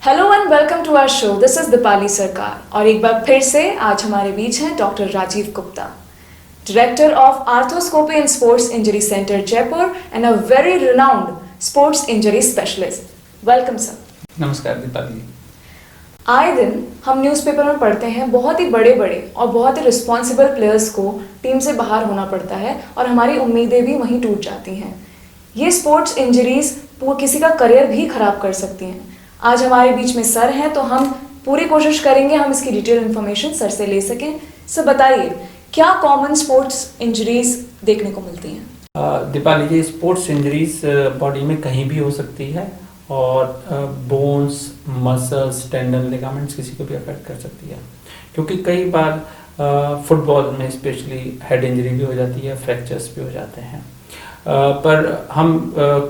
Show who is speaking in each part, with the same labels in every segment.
Speaker 1: Hello and welcome to our show. This is Deepali Sarkar और एक बार फिर से आज हमारे बीच हैं doctor Rajeev Gupta, director of arthroscopy and sports injury centre Jaipur and a very renowned sports injury specialist. Welcome sir.
Speaker 2: नमस्कार दीपाली।
Speaker 1: आए दिन हम न्यूज़पेपर में पढ़ते हैं बहुत ही बड़े बड़े और बहुत ही रिस्पॉन्सिबल प्लेयर्स को टीम से बाहर होना पड़ता है और हमारी उम्मीदें भी वहीं टूट जाती हैं। ये स्पोर्ट्स इंजरीज किसी का करियर भी खराब कर सकती हैं। आज हमारे बीच में सर हैं तो हम पूरी कोशिश करेंगे हम इसकी डिटेल इन्फॉर्मेशन सर से ले सकें। सर बताइए, क्या कॉमन स्पोर्ट्स इंजरीज देखने को मिलती हैं?
Speaker 2: दीपाली जी, स्पोर्ट्स इंजरीज बॉडी में कहीं भी हो सकती है और बोन्स, मसल्स, टेंडन, लिगामेंट्स किसी को भी अफेक्ट कर सकती है, क्योंकि कई बार फुटबॉल में स्पेशली हेड इंजरी भी हो जाती है, फ्रैक्चर्स भी हो जाते हैं। पर हम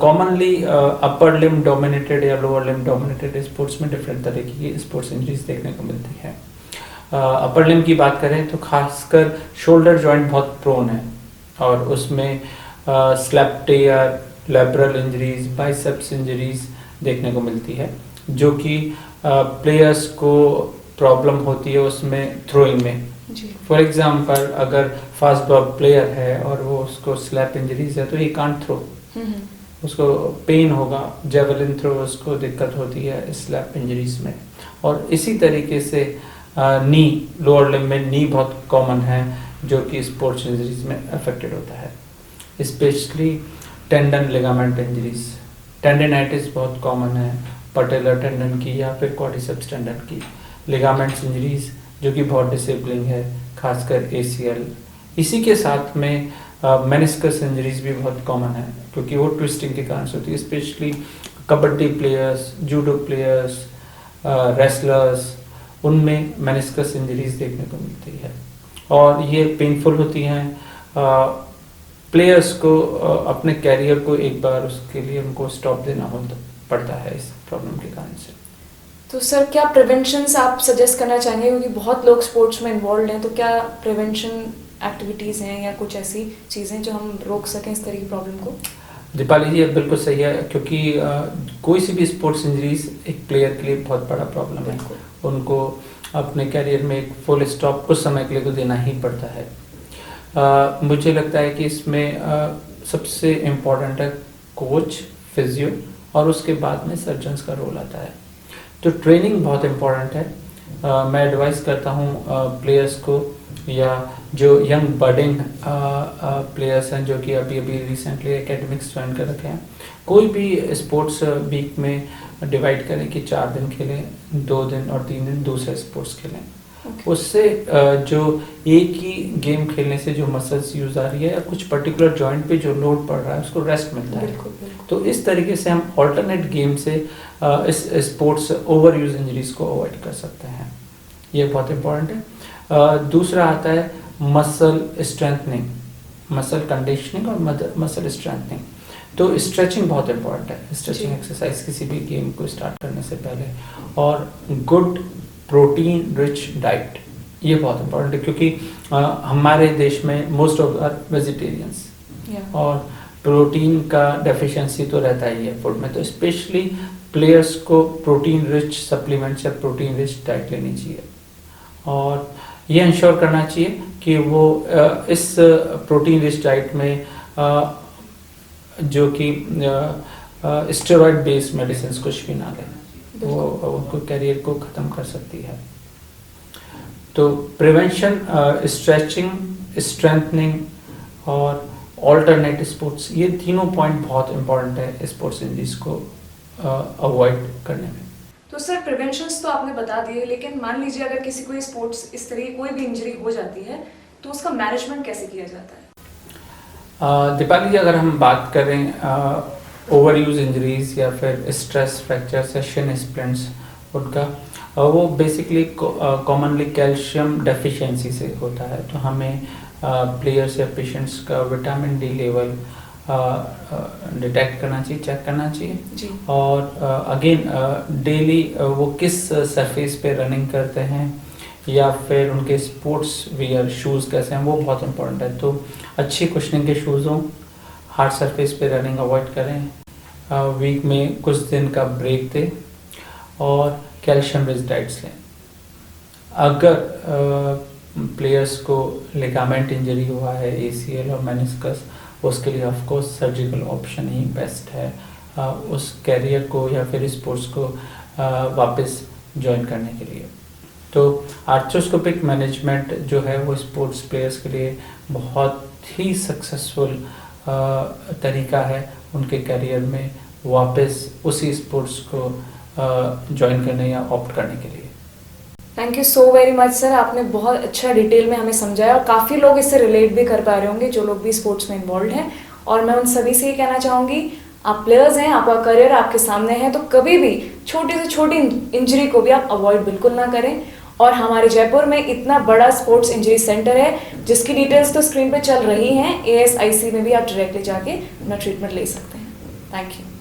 Speaker 2: कॉमनली अपर लिम्ब डोमिनेटेड या लोअर लिम्ब डोमिनेटेड स्पोर्ट्स में डिफरेंट तरह की स्पोर्ट्स इंजरीज देखने को मिलती है। अपर लिम्ब की बात करें तो खासकर शोल्डर जॉइंट बहुत प्रोन है और उसमें स्लैप टेयर, लैटरल इंजरीज, बाइसेप्स इंजरीज देखने को मिलती है, जो कि प्लेयर्स को प्रॉब्लम होती है उसमें थ्रोइंग में। फॉर एग्जाम्पल, अगर फास्ट बॉल प्लेयर है और वो उसको स्लैप इंजरीज है तो ही कांट थ्रो, उसको पेन होगा। जेवलिन थ्रो उसको दिक्कत होती है स्लैप इंजरीज में। और इसी तरीके से नी, लोअर लिम्ब में नी बहुत कॉमन है जो कि स्पोर्ट्स इंजरीज में अफेक्टेड होता है, specially tendon ligament injuries. Tendinitis बहुत कॉमन है पटेलर टेंडन की या फिर क्वाड्रिसेप्स टेंडन की। लिगामेंट्स इंजरीज जो कि बहुत डिसेबलिंग है, खासकर ACL। इसी के साथ में मेनिस्कस इंजरीज भी बहुत कॉमन है क्योंकि वो ट्विस्टिंग के कारण से होती है, specially kabaddi players, judo players, wrestlers, उनमें मेनिस्कस इंजरीज देखने को मिलती है और ये पेनफुल होती हैं। प्लेयर्स को अपने कैरियर को एक बार उसके लिए उनको स्टॉप देना पड़ता है इस प्रॉब्लम के कारण से।
Speaker 1: तो सर, क्या प्रिवेंशंस आप सजेस्ट करना चाहेंगे, क्योंकि बहुत लोग स्पोर्ट्स में इन्वॉल्व हैं, तो क्या प्रिवेंशन एक्टिविटीज़ हैं या कुछ ऐसी चीज़ें जो हम रोक सकें इस तरह की प्रॉब्लम को?
Speaker 2: दीपाली जी, बिल्कुल सही है, क्योंकि कोई सी भी स्पोर्ट्स इंजरीज एक प्लेयर के लिए बहुत बड़ा प्रॉब्लम है। उनको अपने कैरियर में एक फुल स्टॉप कुछ समय के लिए तो देना ही पड़ता है। मुझे लगता है कि इसमें सबसे इम्पोर्टेंट है कोच, फिजियो और उसके बाद में सर्जन्स का रोल आता है। तो ट्रेनिंग बहुत इम्पोर्टेंट है। मैं एडवाइस करता हूँ प्लेयर्स को या जो यंग बडिंग प्लेयर्स हैं जो कि अभी अभी रिसेंटली एकेडमिक्स ज्वाइन कर रखे हैं, कोई भी स्पोर्ट्स वीक में डिवाइड करें कि 4 दिन खेलें, 2 दिन और 3 दिन दूसरे स्पोर्ट्स खेलें। उससे जो एक ही गेम खेलने से जो मसल्स यूज आ रही है या कुछ पर्टिकुलर जॉइंट पे जो लोड पड़ रहा है उसको रेस्ट मिलता है। तो इस तरीके से हम ऑल्टरनेट गेम से इस स्पोर्ट्स ओवर यूज इंजरीज को अवॉइड कर सकते हैं। ये बहुत इंपॉर्टेंट है। दूसरा आता है मसल स्ट्रेंथनिंग, मसल कंडीशनिंग और मसल स्ट्रेंथनिंग। तो स्ट्रेचिंग बहुत इंपॉर्टेंट है, स्ट्रेचिंग एक्सरसाइज किसी भी गेम को स्टार्ट करने से पहले। और गुड प्रोटीन रिच डाइट, ये बहुत इंपॉर्टेंट है क्योंकि हमारे देश में मोस्ट ऑफ आर वेजिटेरियंस और प्रोटीन का डेफिशिएंसी तो रहता ही है फूड में। तो स्पेशली प्लेयर्स को प्रोटीन रिच सप्लीमेंट्स या प्रोटीन रिच डाइट लेनी चाहिए और ये इंश्योर करना चाहिए कि वो इस प्रोटीन रिच डाइट में जो कि स्टेरॉइड बेस्ड मेडिसिन कुछ भी ना लें, वो उनको कैरियर को ख़त्म कर सकती है। तो प्रिवेंशन, स्ट्रेचिंग, स्ट्रेंथनिंग और ऑल्टरनेट स्पोर्ट्स, ये तीनों पॉइंट बहुत इंपॉर्टेंट है स्पोर्ट्स इंजरीज को अवॉइड करने में।
Speaker 1: तो सर, प्रिवेंशंस तो आपने बता दिए, लेकिन मान लीजिए अगर किसी को स्पोर्ट्स इस तरह की कोई भी इंजरी हो जाती है तो उसका मैनेजमेंट कैसे किया जाता है?
Speaker 2: दीपाली जी, अगर हम बात करें ओवर यूज इंजरीज या फिर स्ट्रेस फ्रैक्चर्स या शिन स्प्लिंट्स, उनका वो बेसिकली कॉमनली कैल्शियम डेफिशिएंसी से होता है। तो हमें प्लेयर्स या पेशेंट्स का विटामिन डी लेवल डिटेक्ट करना चाहिए, चेक करना चाहिए। और अगेन डेली वो किस सरफेस पे रनिंग करते हैं या फिर उनके स्पोर्ट्स वियर शूज़ कैसे हैं, वो बहुत इंपॉर्टेंट है। तो अच्छी कुशनिंग के शूज़ हों, हार्ड सरफेस पे रनिंग अवॉइड करें, वीक में कुछ दिन का ब्रेक दें और कैल्शियम रिच डाइट्स लें। अगर प्लेयर्स को लिगामेंट इंजरी हुआ है, ACL और मेनिस्कस, उसके लिए of course surgical option he best है उस कैरियर को या फिर स्पोर्ट्स को वापस ज्वाइन करने के लिए। तो आर्थ्रोस्कोपिक मैनेजमेंट जो है वो स्पोर्ट्स प्लेयर्स के लिए बहुत ही सक्सेसफुल तरीका है उनके करियर में वापस उसी स्पोर्ट्स को ज्वाइन करने या ऑप्ट करने के लिए।
Speaker 1: Thank you so very much sir, आपने बहुत अच्छा डिटेल में हमें समझाया और काफ़ी लोग इससे रिलेट भी कर पा रहे होंगे जो लोग भी स्पोर्ट्स में इन्वॉल्व हैं। और मैं उन सभी से ये कहना चाहूँगी, आप प्लेयर्स हैं, आपका करियर आपके सामने है, तो कभी भी छोटी से छोटी इंजरी को भी आप अवॉइड बिल्कुल ना करें। और हमारे जयपुर में इतना बड़ा स्पोर्ट्स इंजरी सेंटर है जिसकी डिटेल्स तो स्क्रीन पे चल रही हैं। ASIC में भी आप डायरेक्टली जाके अपना ट्रीटमेंट ले सकते हैं। Thank you.